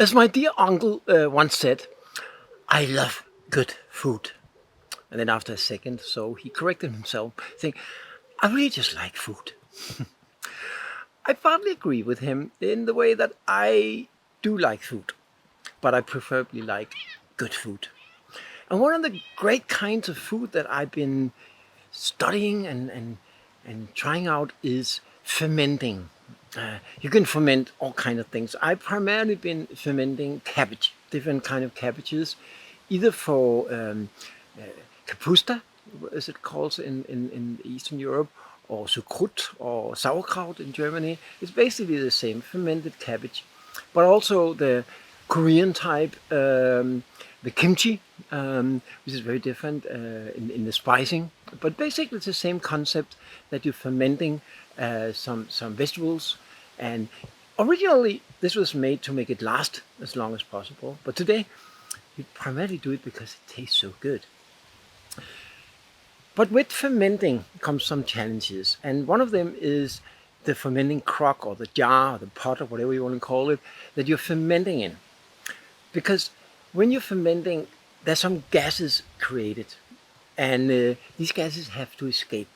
As my dear uncle once said, I love good food. And then after a second, so he corrected himself, saying, I really just like food. I partly agree with him in the way that I do like food, but I preferably like good food. And one of the great kinds of food that I've been studying and trying out is fermenting. You can ferment all kinds of things. I've primarily been fermenting cabbage, different kind of cabbages, either for kapusta, as it calls in Eastern Europe, or sukrut or sauerkraut in Germany. It's basically the same, fermented cabbage, but also the Korean type, the kimchi, which is very different in the spicing. But basically it's the same concept that you're fermenting some vegetables. And originally this was made to make it last as long as possible. But today we primarily do it because it tastes so good. But with fermenting comes some challenges. And one of them is the fermenting crock or the jar or the pot or whatever you want to call it that you're fermenting in. Because when you're fermenting, there's some gases created, and these gases have to escape.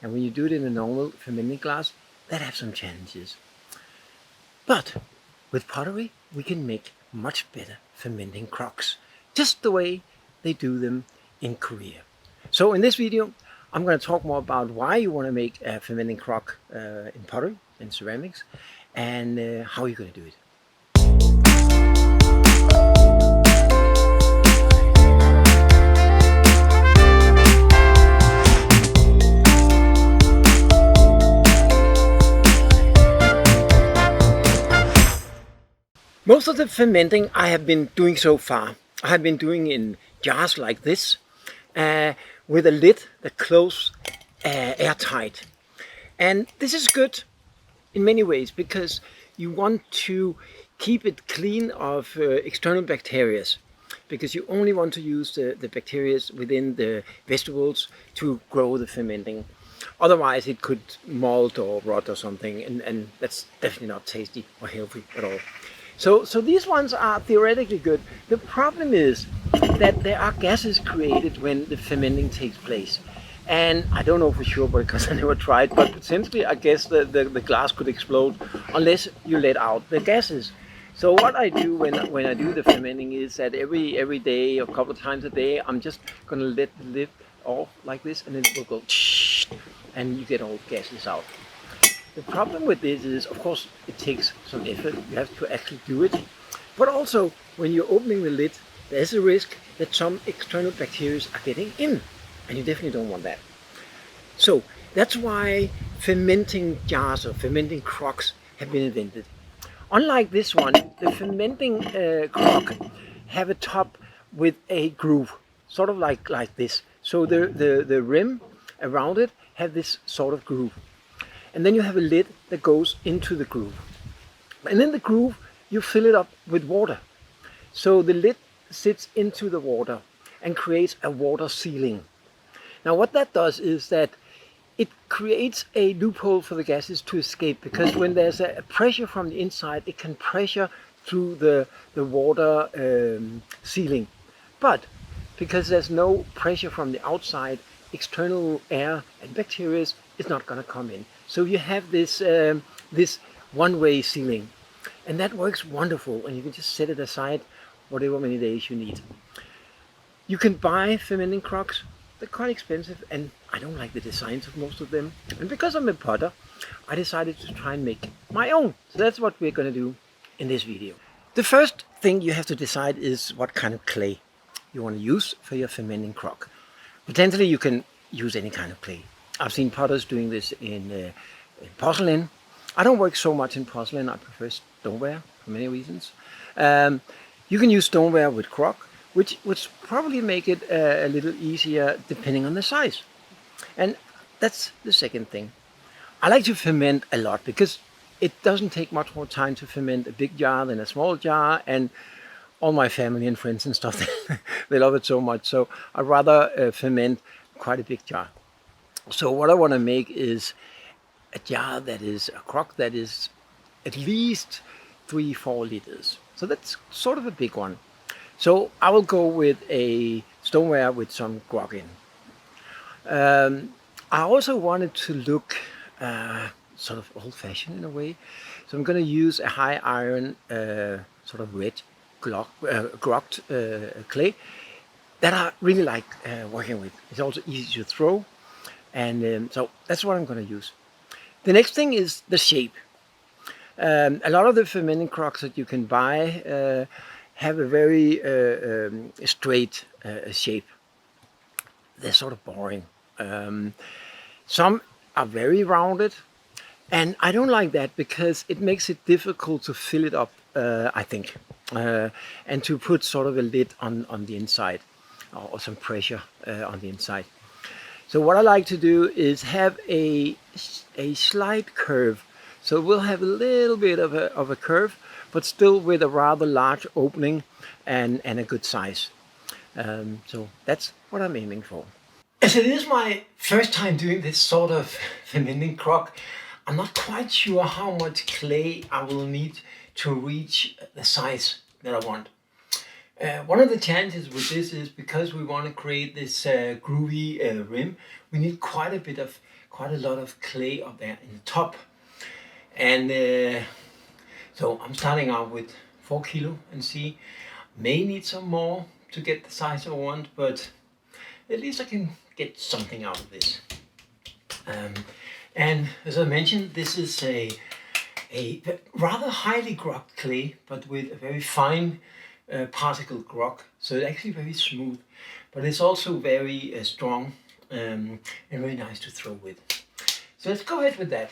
And when you do it in a normal fermenting glass, that has some challenges. But with pottery, we can make much better fermenting crocks, just the way they do them in Korea. So in this video, I'm going to talk more about why you want to make a fermenting crock in pottery and ceramics, and how you're going to do it. Most of the fermenting I have been doing so far, I have been doing in jars like this, with a lid that closes airtight. And this is good in many ways because you want to keep it clean of external bacteria, because you only want to use the bacteria within the vegetables to grow the fermenting. Otherwise it could mold or rot or something, and that's definitely not tasty or healthy at all. So these ones are theoretically good. The problem is that there are gases created when the fermenting takes place. And I don't know for sure because I never tried, but potentially I guess the glass could explode unless you let out the gases. So what I do when I do the fermenting is that every day or a couple of times a day, I'm just going to let the lid off like this, and then it will go and you get all the gases out. The problem with this is, of course, it takes some effort. You have to actually do it. But also, when you're opening the lid, there's a risk that some external bacteria are getting in. And you definitely don't want that. So that's why fermenting jars or fermenting crocks have been invented. Unlike this one, the fermenting crock have a top with a groove, sort of like this. So the rim around it have this sort of groove. And then you have a lid that goes into the groove. And in the groove, you fill it up with water. So the lid sits into the water and creates a water sealing. Now what that does is that it creates a loophole for the gases to escape, because when there's a pressure from the inside, it can pressure through the water sealing. But because there's no pressure from the outside, external air and bacteria is not going to come in. So you have this this one-way sealing, and that works wonderful, and you can just set it aside whatever many days you need. You can buy fermenting crocks. They're quite expensive, and I don't like the designs of most of them. And because I'm a potter, I decided to try and make my own. So that's what we're going to do in this video. The first thing you have to decide is what kind of clay you want to use for your fermenting crock. Potentially you can use any kind of clay. I've seen potters doing this in porcelain. I don't work so much in porcelain. I prefer stoneware for many reasons. You can use stoneware with crock, which would probably make it a little easier depending on the size. And that's the second thing. I like to ferment a lot because it doesn't take much more time to ferment a big jar than a small jar, and all my family and friends and stuff, they love it so much. So I'd rather ferment quite a big jar. So what I want to make is a jar that is a crock that is at least 3-4 liters. So that's sort of a big one. So I will go with a stoneware with some grog in. I also wanted to look sort of old-fashioned in a way. So I'm going to use a high iron sort of red grogged clay that I really like working with. It's also easy to throw, and so that's what I'm going to use. The next thing is the shape. A lot of the fermenting crocks that you can buy have a very straight shape. They're sort of boring. Some are very rounded, and I don't like that because it makes it difficult to fill it up, I think, and to put sort of a lid on the inside, or some pressure on the inside. So what I like to do is have a slight curve. So we'll have a little bit of a curve, but still with a rather large opening and a good size. So that's what I'm aiming for. As it is my first time doing this sort of fermenting crock, I'm not quite sure how much clay I will need to reach the size that I want. One of the challenges with this is because we want to create this groovy rim, we need quite a lot of clay up there in the top. And so I'm starting out with 4 kilo and see, may need some more to get the size I want, but at least I can get something out of this. And as I mentioned, this is a rather highly grogged clay, but with a very fine particle grog, so it's actually very smooth, but it's also very strong and very nice to throw with. So let's go ahead with that.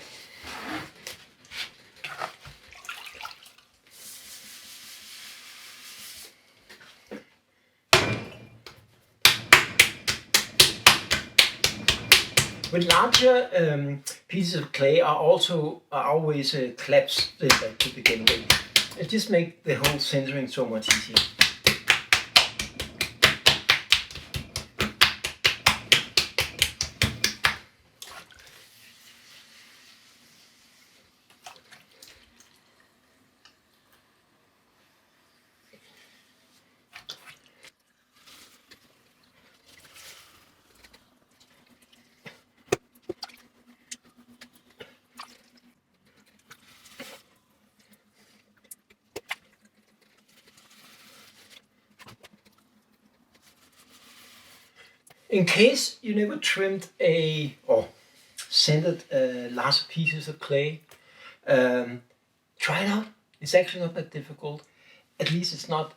With larger pieces of clay, I always collapse to begin with. It just makes the whole centering so much easier. In case you never trimmed or centered large pieces of clay, try it out. It's actually not that difficult. At least it's not,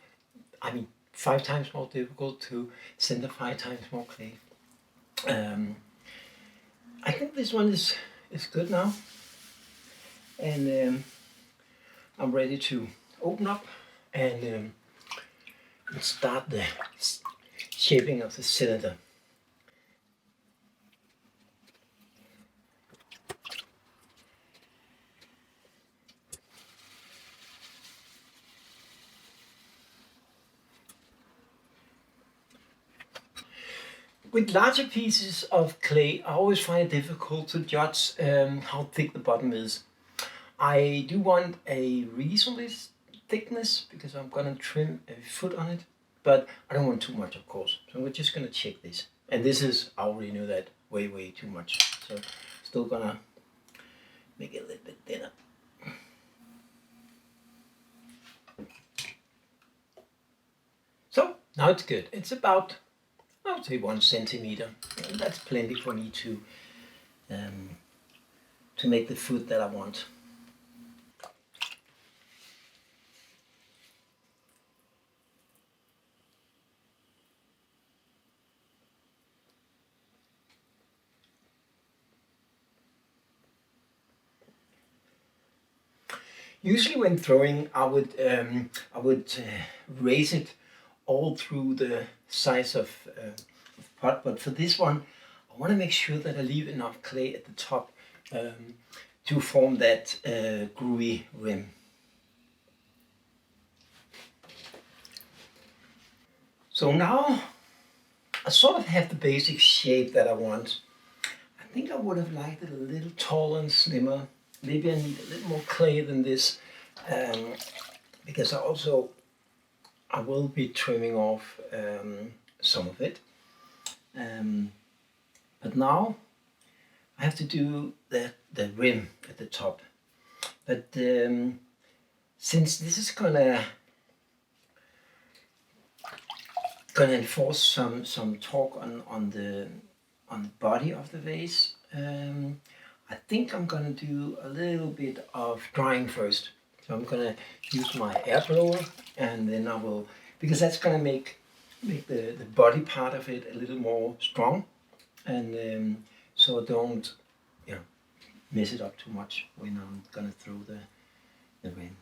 5 times more difficult to center 5 times more clay. I think this one is good now, and I'm ready to open up and start the shaping of the cylinder. With larger pieces of clay, I always find it difficult to judge how thick the bottom is. I do want a reasonable thickness because I'm going to trim a foot on it, but I don't want too much, of course. So we're just going to check this. And this is, I already know that, way too much. So still going to make it a little bit thinner. So now it's good. It's about, I would say, 1 centimeter. And that's plenty for me to make the food that I want. Usually when throwing, I would raise it all through the size of pot, but for this one, I want to make sure that I leave enough clay at the top to form that groovy rim. So now I sort of have the basic shape that I want. I think I would have liked it a little taller and slimmer. Maybe I need a little more clay than this, because I will be trimming off some of it. But now I have to do the rim at the top. But since this is gonna enforce some torque on the body of the vase, I think I'm gonna do a little bit of drying first. So I'm gonna use my air blower, and then I will, because that's gonna make the body part of it a little more strong, and so don't mess it up too much when I'm gonna throw the rim.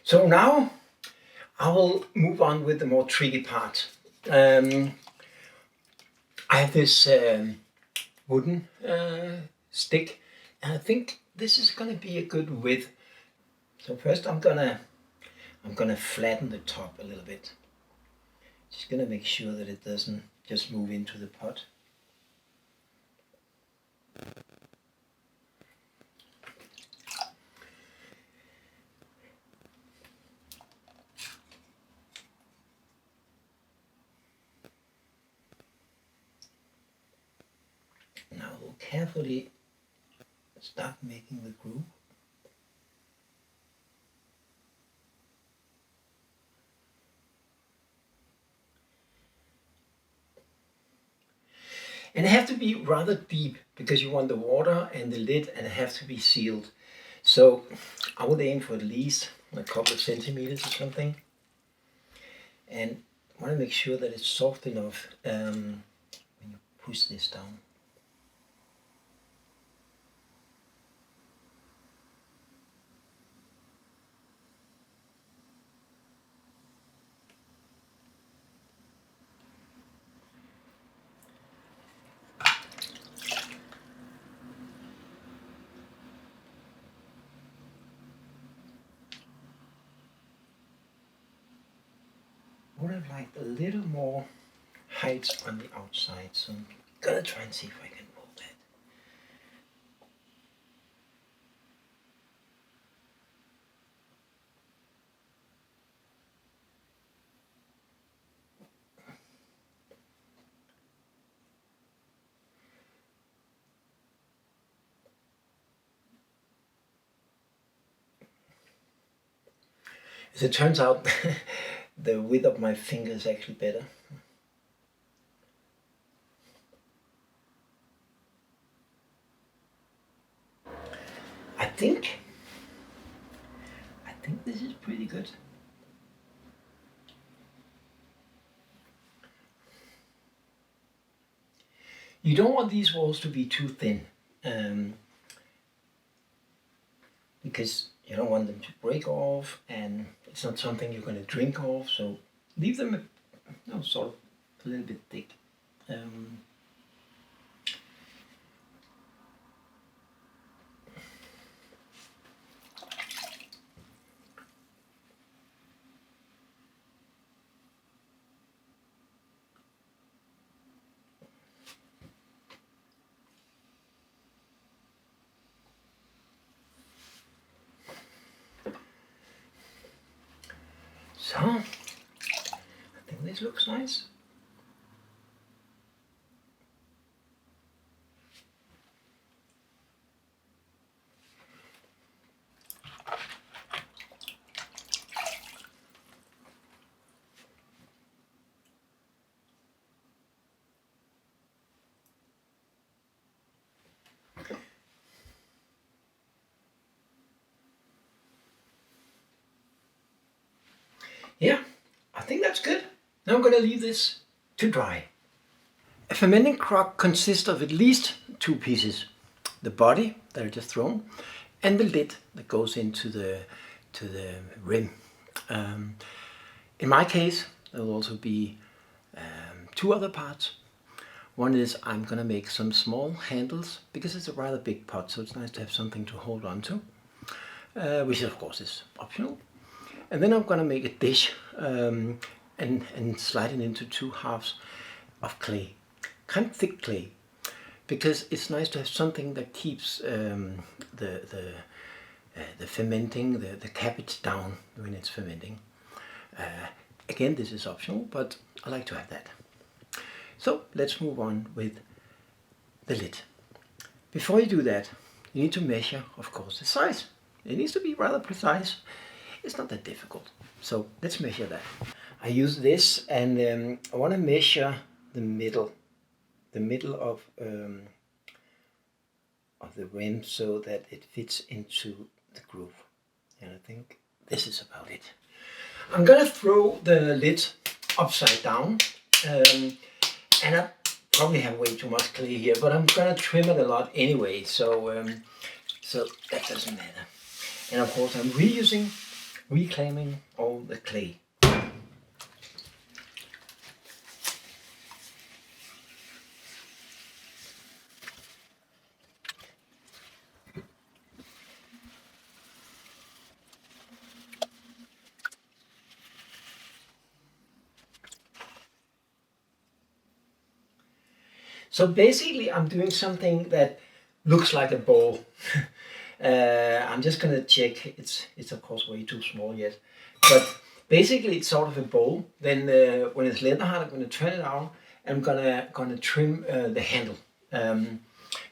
So now I will move on with the more tricky part. I have this wooden stick, and I think this is going to be a good width. So first I'm gonna flatten the top a little bit. Just gonna make sure that it doesn't just move into the pot. Now we'll carefully start making the groove. And it has to be rather deep because you want the water and the lid, and it has to be sealed. So I would aim for at least a couple of centimeters or something. And I want to make sure that it's soft enough when you push this down. Would have liked a little more height on the outside, so I'm gonna try and see if I can pull that. As it turns out, the width of my finger is actually better. I think this is pretty good. You don't want these walls to be too thin, because you don't want them to break off, and it's not something you're going to drink off, so leave them sort of a little bit thick. So, I think this looks nice. Yeah, I think that's good. Now I'm going to leave this to dry. A fermenting crock consists of at least two pieces. the body that I just thrown, and the lid that goes into the rim. In my case, there will also be two other parts. One is I'm gonna make some small handles because it's a rather big pot, so it's nice to have something to hold on to, which of course is optional. And then I'm gonna make a dish and slide it into two halves of clay, kind of thick clay, because it's nice to have something that keeps the fermenting, the cabbage down when it's fermenting. Again, this is optional, but I like to have that. So let's move on with the lid. Before you do that, you need to measure, of course, the size. It needs to be rather precise. It's not that difficult. So let's measure that. I use this, and I want to measure the middle of the rim so that it fits into the groove. And I think this is about it. I'm gonna throw the lid upside down, and I probably have way too much clay here, but I'm gonna trim it a lot anyway, so so that doesn't matter. And of course I'm reclaiming all the clay. So basically I'm doing something that looks like a bowl. I'm just gonna check, it's of course way too small yet, but basically it's sort of a bowl. Then when it's leather hard, I'm gonna turn it on and I'm gonna trim the handle.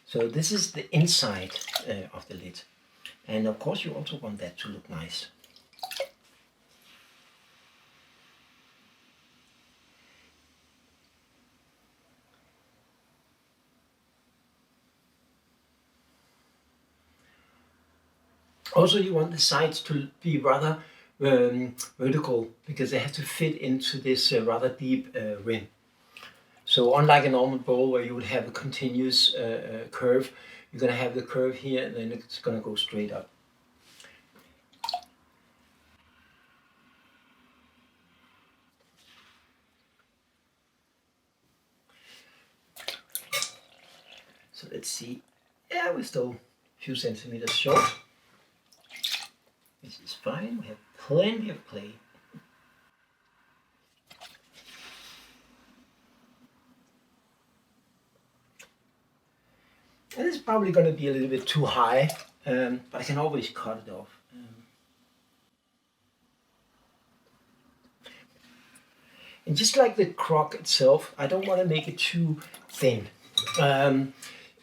So this is the inside of the lid, and of course you also want that to look nice. Also, you want the sides to be rather vertical because they have to fit into this rather deep rim. So unlike a normal bowl where you would have a continuous curve, you're going to have the curve here and then it's going to go straight up. So let's see. Yeah, we're still a few centimeters short. This is fine, we have plenty of clay. And it's probably going to be a little bit too high, but I can always cut it off. And just like the crock itself, I don't want to make it too thin.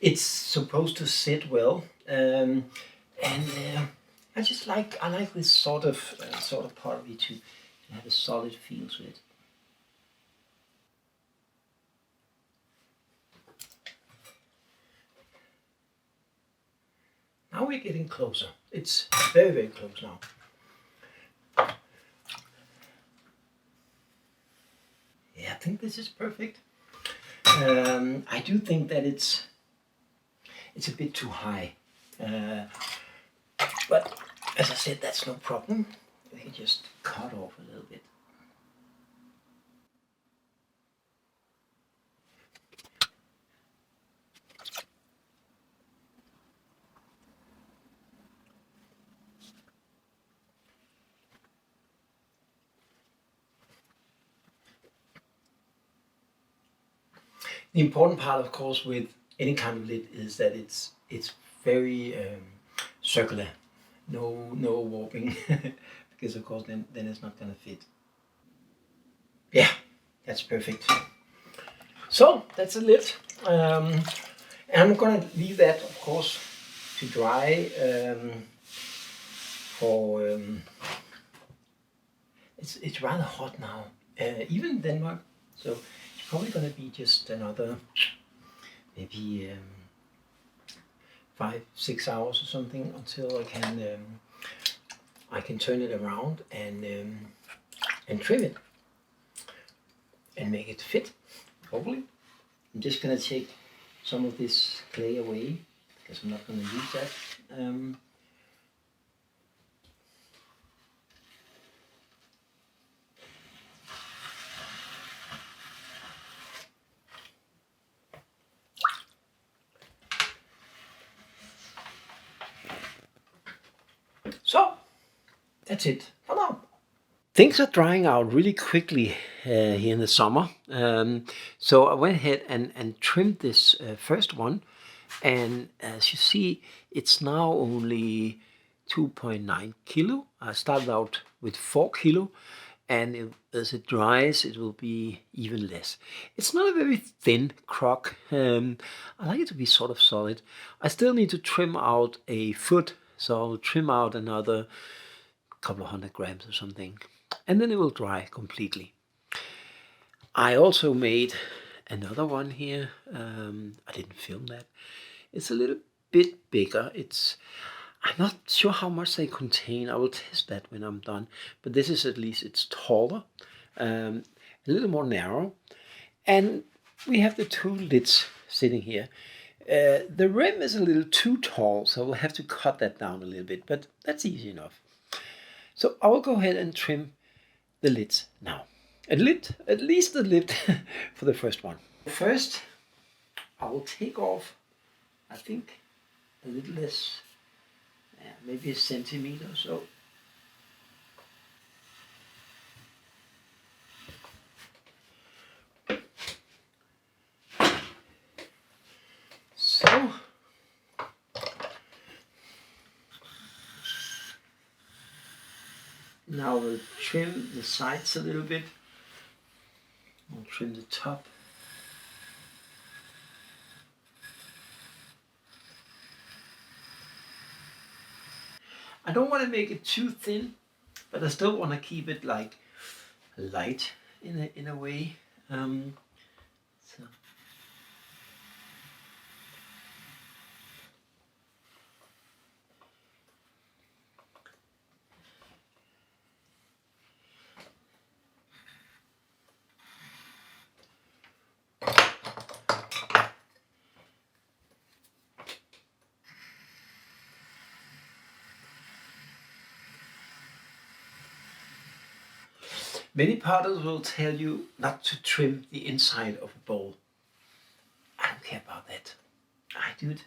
It's supposed to sit well, and I like this sort of pottery to have a solid feel to it. Now we're getting closer. It's very, very close now. Yeah, I think this is perfect. I do think that it's a bit too high, but as I said, that's no problem. We can just cut off a little bit. The important part, of course, with any kind of lid is that it's very circular. No warping, because of course then it's not going to fit. Yeah, that's perfect. So that's a lid. And I'm going to leave that, of course, to dry for. It's rather hot now, even in Denmark. So it's probably going to be just another maybe 5-6 hours or something until I can turn it around and trim it and make it fit. Hopefully, I'm just going to take some of this clay away Guess I'm not going to use that. So, that's it for now. Things are drying out really quickly here in the summer. So I went ahead and trimmed this first one. And as you see, it's now only 2.9 kilo. I started out with 4 kilo. And as it dries, it will be even less. It's not a very thin crock. I like it to be sort of solid. I still need to trim out a foot. So I'll trim out another couple of 100 grams or something, and then it will dry completely. I also made another one here. I didn't film that. It's a little bit bigger. I'm not sure how much they contain. I will test that when I'm done. But this is at least, it's taller, a little more narrow. And we have the two lids sitting here. The rim is a little too tall, so we'll have to cut that down a little bit, but that's easy enough. So I will go ahead and trim the lids now. At least the lid for the first one. First, I will take off, I think, a little less, maybe a centimeter or so. So, now we'll trim the sides a little bit. I'll trim the top. I don't want to make it too thin, but I still want to keep it like light in a way. So. Many potters will tell you not to trim the inside of a bowl. I don't care about that. I do it.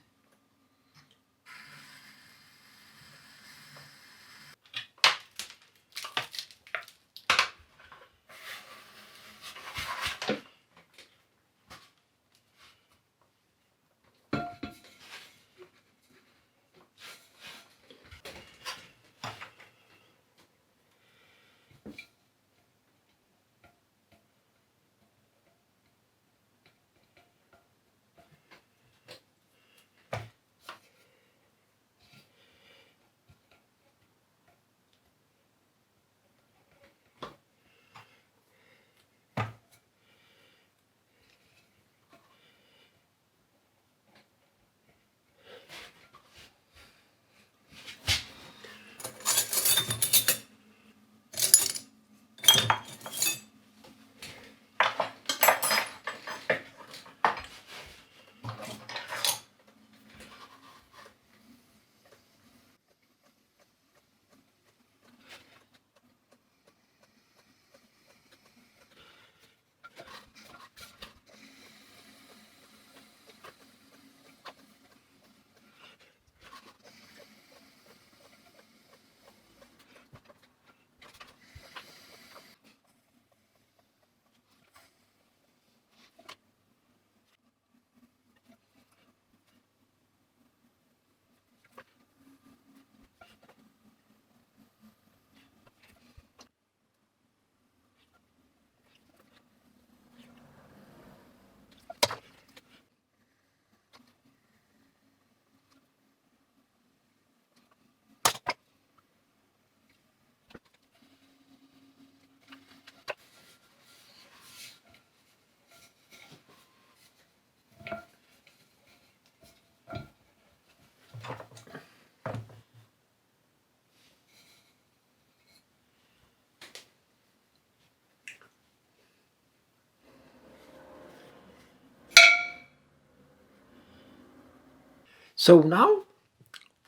So now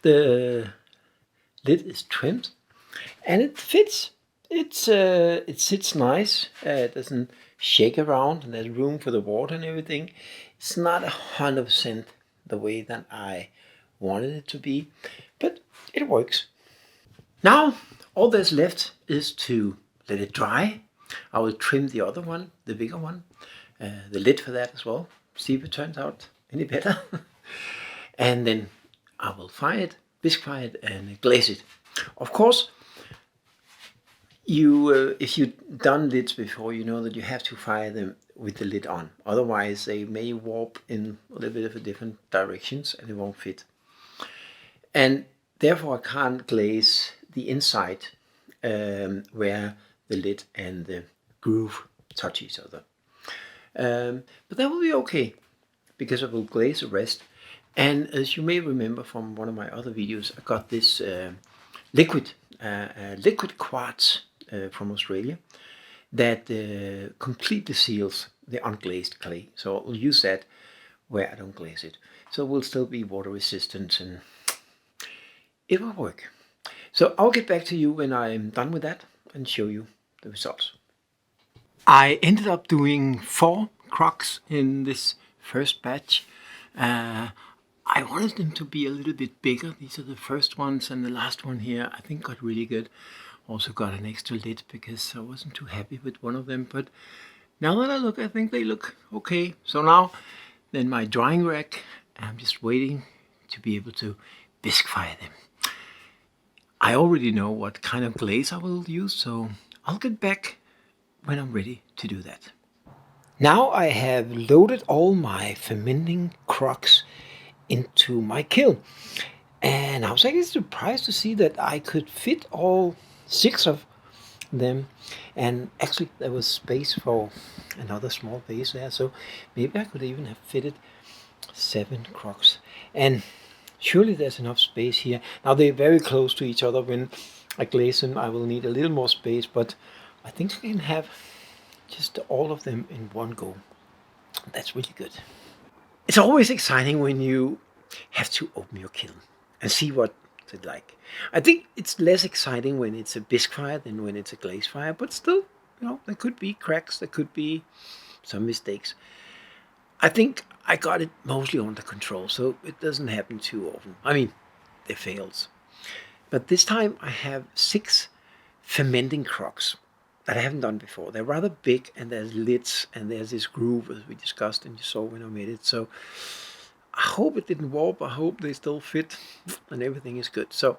the lid is trimmed and it fits. It sits nice. It doesn't shake around, and there's room for the water and everything. It's not 100% the way that I wanted it to be, but it works. Now all that's left is to let it dry. I will trim the other one, the bigger one, the lid for that as well. See if it turns out any better. And then I will fire it, bisque fire it, and glaze it. Of course, if you've done lids before, you know that you have to fire them with the lid on. Otherwise, they may warp in a little bit of different directions and it won't fit. And therefore, I can't glaze the inside where the lid and the groove touch each other. But that will be okay, because I will glaze the rest. And as you may remember from one of my other videos, I got this liquid quartz from Australia that completely seals the unglazed clay. So I'll use that where I don't glaze it. So it will still be water resistant and it will work. So I'll get back to you when I'm done with that and show you the results. I ended up doing 4 crocks in this first batch. I wanted them to be a little bit bigger. These are the first ones, and the last one here I think got really good. Also got an extra lid because I wasn't too happy with one of them, but now that I look, I think they look okay. So now then my drying rack, I'm just waiting to be able to bisque fire them. I already know what kind of glaze I will use, so I'll get back when I'm ready to do that. Now I have loaded all my fermenting crocks into my kiln, and I was actually surprised to see that I could fit all 6 of them, and actually there was space for another small base there, so maybe I could even have fitted 7 crocks. And surely there's enough space here. Now they're very close to each other. When I glaze them I will need a little more space, but I think I can have just all of them in one go. That's really good. It's always exciting when you have to open your kiln and see what it's like. I think it's less exciting when it's a bisque fire than when it's a glaze fire, but still, you know, there could be cracks, there could be some mistakes. I think I got it mostly under control, so it doesn't happen too often. I mean, it fails. But this time I have 6 fermenting crocks that I haven't done before. They're rather big, and there's lids, and there's this groove as we discussed and you saw when I made it. So I hope it didn't warp. I hope they still fit and everything is good. So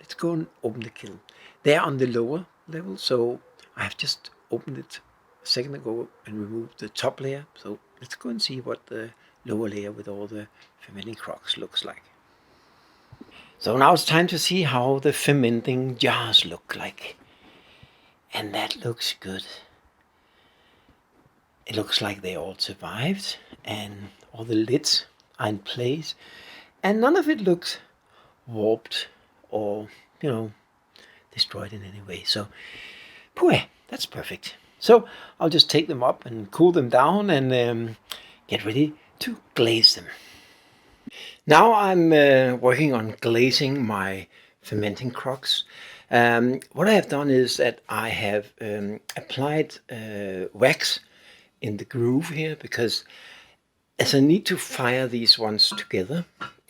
let's go and open the kiln. They're on the lower level, so I have just opened it a second ago and removed the top layer. So let's go and see what the lower layer with all the fermenting crocks looks like. So now it's time to see how the fermenting jars look like. And that looks good. It looks like they all survived and all the lids are in place. And none of it looks warped or, you know, destroyed in any way. So, pooh, that's perfect. So I'll just take them up and cool them down and get ready to glaze them. Now I'm working on glazing my fermenting crocks. What I have done is that I have applied wax in the groove here, because as I need to fire these ones together,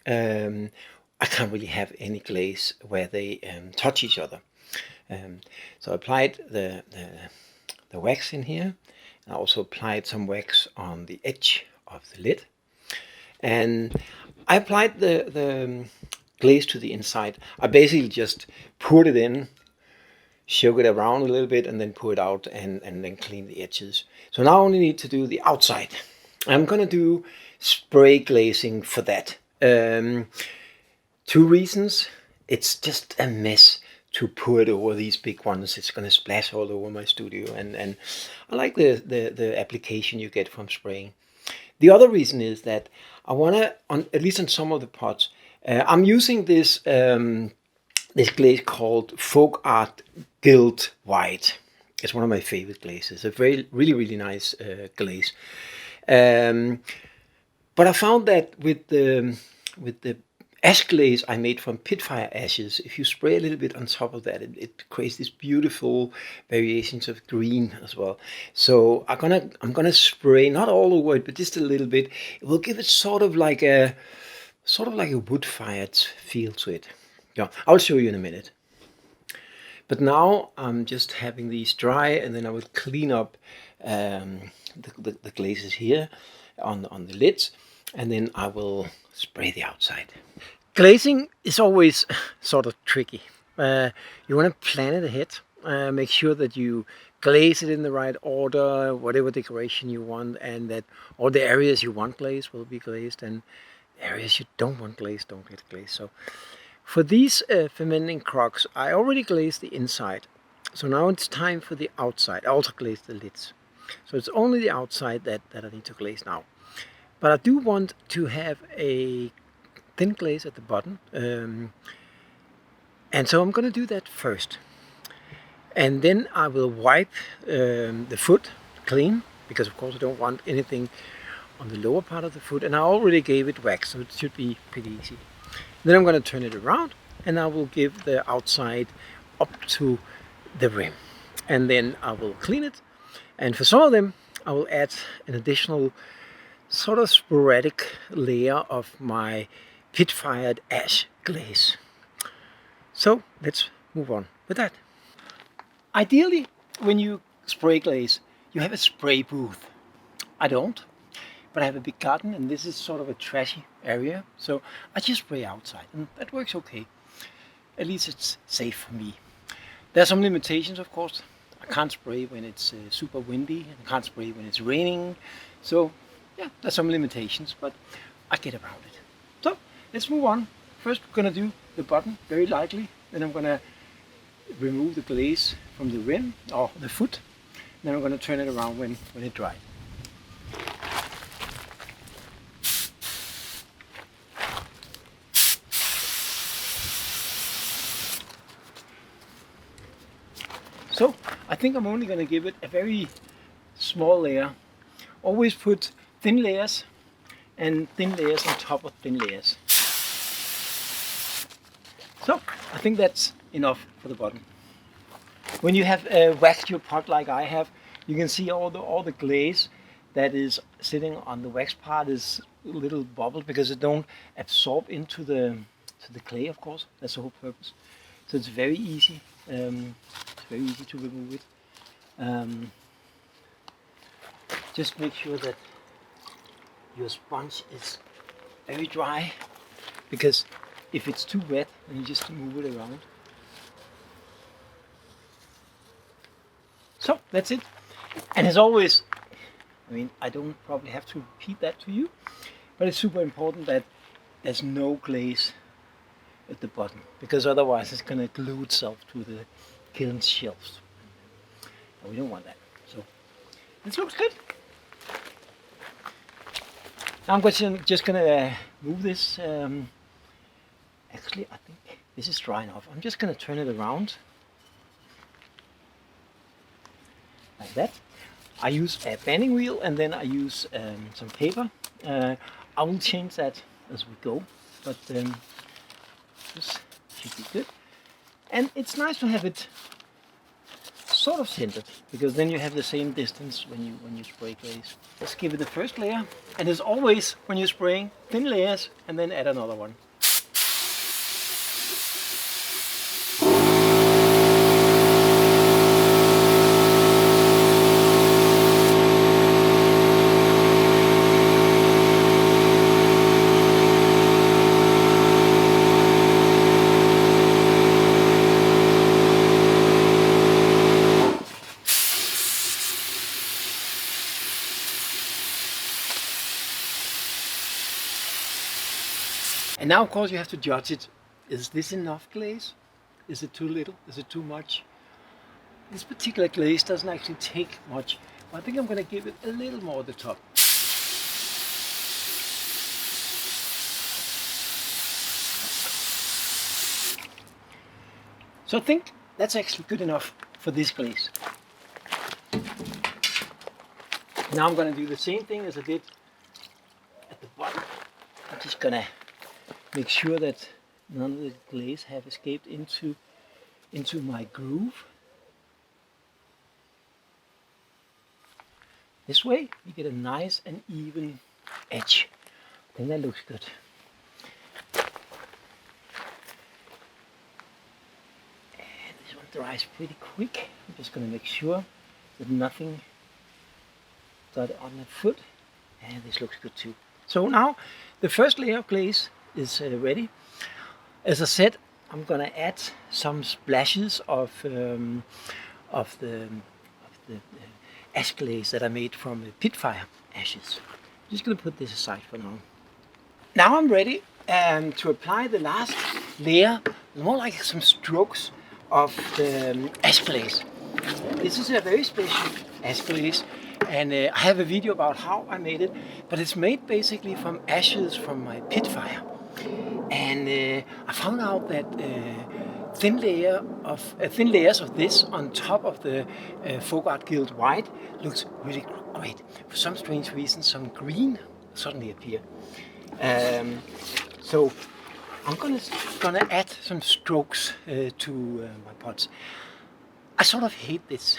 I can't really have any glaze where they touch each other. So I applied the wax in here. I also applied some wax on the edge of the lid, and I applied the glaze to the inside. I basically just poured it in, shook it around a little bit, and then pour it out and then clean the edges. So now I only need to do the outside. I'm gonna do spray glazing for that. 2 reasons. It's just a mess to pour it over these big ones. It's gonna splash all over my studio, and I like the application you get from spraying. The other reason is that I wanna, at least on some of the pots, I'm using this this glaze called Folk Art Gilt White. It's one of my favorite glazes. A really nice glaze. But I found that with the ash glaze I made from pit fire ashes. If you spray a little bit on top of that, it creates these beautiful variations of green as well. So I'm gonna spray not all over it, but just a little bit. It will give it sort of like a wood-fired feel to it. Yeah, I'll show you in a minute. But now I'm just having these dry, and then I will clean up the glazes here on the lids, and then I will spray the outside. Glazing is always sort of tricky. You want to plan it ahead, make sure that you glaze it in the right order, whatever decoration you want, and that all the areas you want glazed will be glazed, and areas you don't want glazed don't get glazed. So for these fermenting crocks, I already glazed the inside. So now it's time for the outside. I also glazed the lids. So it's only the outside that I need to glaze now. But I do want to have a thin glaze at the bottom. And so I'm going to do that first. And then I will wipe the foot clean, because of course I don't want anything on the lower part of the foot. And I already gave it wax, so it should be pretty easy. Then I'm going to turn it around, and I will give the outside up to the rim. And then I will clean it. And for some of them, I will add an additional sort of sporadic layer of my pit-fired ash glaze. So let's move on with that. Ideally, when you spray glaze, you have a spray booth. I don't, but I have a big garden, and this is sort of a trashy area, so I just spray outside, and that works okay. At least it's safe for me. There are some limitations, of course. I can't spray when it's super windy, and I can't spray when it's raining. So yeah, there's some limitations, but I get around it. So let's move on. First we're going to do the bottom very lightly. Then I'm going to remove the glaze from the rim, or the foot. Then I'm going to turn it around when it dries. So I think I'm only going to give it a very small layer. Always put thin layers and thin layers on top of thin layers. So I think that's enough for the bottom. When you have waxed your pot like I have, you can see all the glaze that is sitting on the wax part is a little bubbled because it don't absorb into the clay, of course. That's the whole purpose. So it's very easy. It's very easy to remove it. Just make sure that your sponge is very dry, because if it's too wet, then you just move it around. So that's it. And as always, I mean, I don't probably have to repeat that to you, but it's super important that there's no glaze at the bottom, because otherwise it's going to glue itself to the kiln shelves. And we don't want that. So this looks good. Now I'm just going to move this. Actually, I think this is dry enough. I'm just going to turn it around like that. I use a banding wheel, and then I use some paper. I will change that as we go, but this should be good. And it's nice to have it sort of centered, because then you have the same distance when you spray glaze. Let's give it the first layer, and as always when you're spraying, thin layers, and then add another one. And now, of course, you have to judge it. Is this enough glaze? Is it too little? Is it too much? This particular glaze doesn't actually take much, but I think I'm going to give it a little more at the top. So I think that's actually good enough for this glaze. Now I'm going to do the same thing as I did at the bottom. I'm just going to make sure that none of the glaze have escaped into my groove. This way you get a nice and even edge. I think that looks good. And this one dries pretty quick. I'm just going to make sure that nothing got on the foot. And this looks good too. So now the first layer of glaze is ready. As I said, I'm going to add some splashes of the ash glaze that I made from pit fire ashes. I'm just going to put this aside for now. Now I'm ready to apply the last layer, more like some strokes of the ash glaze. This is a very special ash glaze, and I have a video about how I made it, but it's made basically from ashes from my pit fire. And I found out that thin layers of this on top of the folk art guild white looks really great. For some strange reason, some green suddenly appear. So I'm gonna add some strokes to my pots. I sort of hate this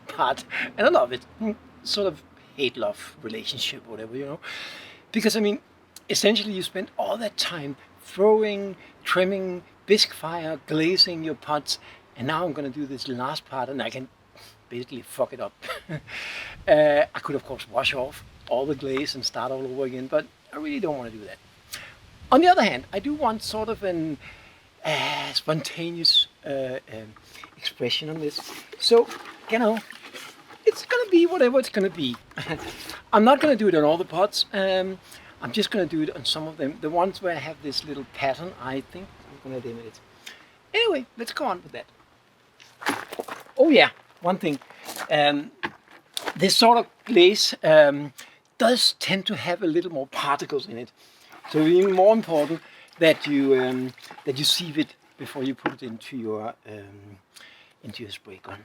part, and I love it. Sort of hate-love relationship, whatever, you know. Because I mean, essentially you spend all that time throwing, trimming, bisque fire, glazing your pots, and now I'm going to do this last part and I can basically fuck it up. I could of course wash off all the glaze and start all over again, but I really don't want to do that. On the other hand, I do want sort of an spontaneous expression on this. So, you know, it's going to be whatever it's going to be. I'm not going to do it on all the pots. I'm just going to do it on some of them. The ones where I have this little pattern, I think I'm going to limit it. Anyway, let's go on with that. Oh yeah, one thing. This sort of glaze does tend to have a little more particles in it. So it's even more important that you sieve it before you put it into your spray gun.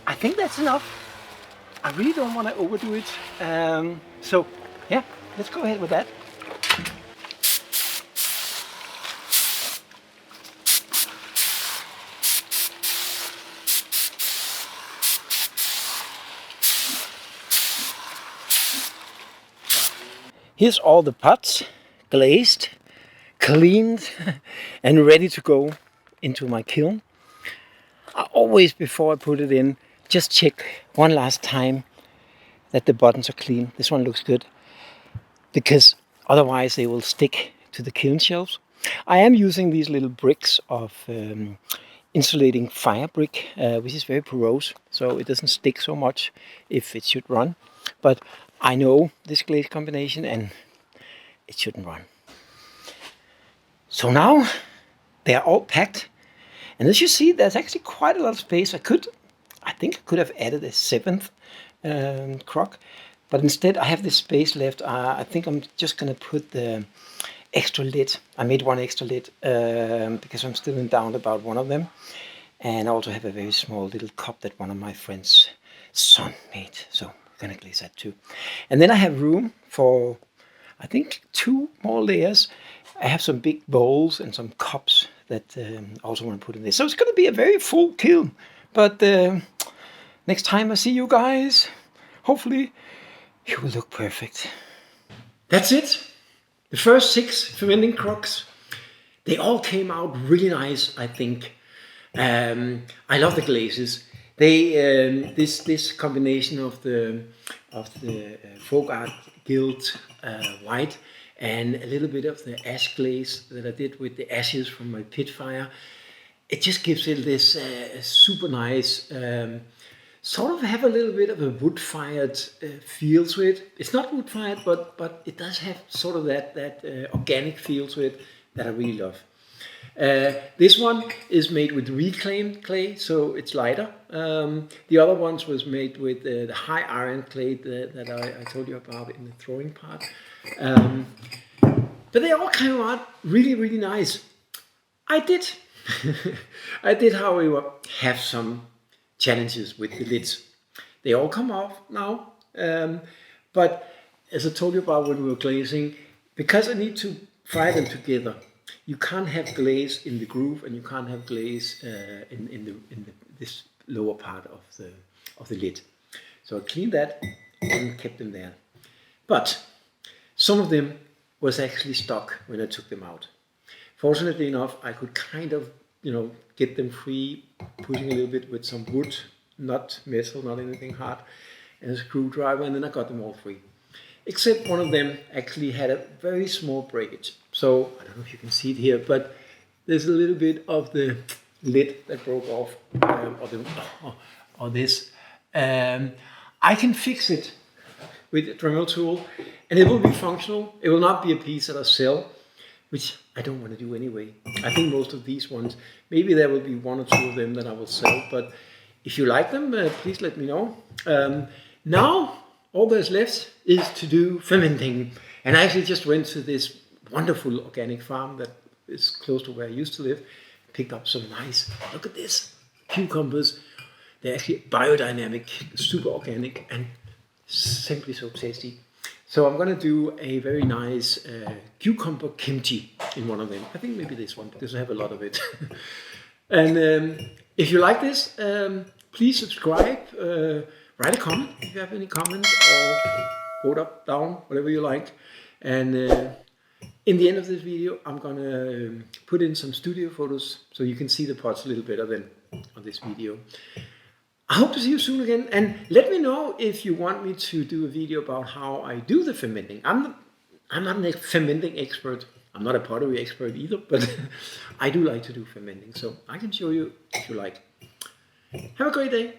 I think that's enough. I really don't want to overdo it. So yeah, let's go ahead with that. Here's all the pots glazed, cleaned and ready to go into my kiln. I always, before I put it in, just check one last time that the buttons are clean. This one looks good, because otherwise they will stick to the kiln shelves. I am using these little bricks of insulating fire brick, which is very porous, so it doesn't stick so much if it should run. But I know this glaze combination and it shouldn't run. So now they are all packed, and as you see, there's actually quite a lot of space. I think I could have added a 7th crock, but instead I have this space left. I think I'm just going to put the extra lid. I made one extra lid because I'm still in doubt about one of them, and I also have a very small little cup that one of my friend's son made, so I'm going to glaze that too. And then I have room for, I think, 2 more layers. I have some big bowls and some cups that I also want to put in there. So it's going to be a very full kiln. But next time I see you guys, hopefully you will look perfect. That's it. The first 6 fermenting crocks. They all came out really nice, I think. I love the glazes. They this combination of the folk art gilt white and a little bit of the ash glaze that I did with the ashes from my pit fire, it just gives it this super nice, sort of have a little bit of a wood-fired feel to it. It's not wood-fired, but it does have sort of that organic feel to it that I really love. This one is made with reclaimed clay, so it's lighter. The other ones was made with the high iron clay that I told you about in the throwing part. But they all came out really, really nice. I did, however, have some challenges with the lids. They all come off now, but as I told you about when we were glazing, because I need to fry them together, you can't have glaze in the groove and you can't have glaze in this lower part of the lid. So I cleaned that and kept them there. But some of them was actually stuck when I took them out. Fortunately enough, I could kind of, get them free, pushing a little bit with some wood, not metal, not anything hard, and a screwdriver, and then I got them all free. Except one of them actually had a very small breakage. So, I don't know if you can see it here, but there's a little bit of the lid that broke off, or this. I can fix it with a Dremel tool, and it will be functional. It will not be a piece that I sell, which I don't want to do anyway. I think most of these ones, maybe there will be one or two of them that I will sell, but if you like them, please let me know. Now, all there's left is to do fermenting. And I actually just went to this wonderful organic farm that is close to where I used to live, picked up some nice, look at this, cucumbers. They're actually biodynamic, super organic, and simply so tasty. So I'm going to do a very nice cucumber kimchi in one of them. I think maybe this one, because I have a lot of it. And if you like this, please subscribe, write a comment if you have any comments, or vote up, down, whatever you like. And in the end of this video, I'm going to put in some studio photos so you can see the pots a little better than on this video. I hope to see you soon again, and let me know if you want me to do a video about how I do the fermenting. I'm not a fermenting expert. I'm not a pottery expert either, but I do like to do fermenting, so I can show you if you like. Have a great day.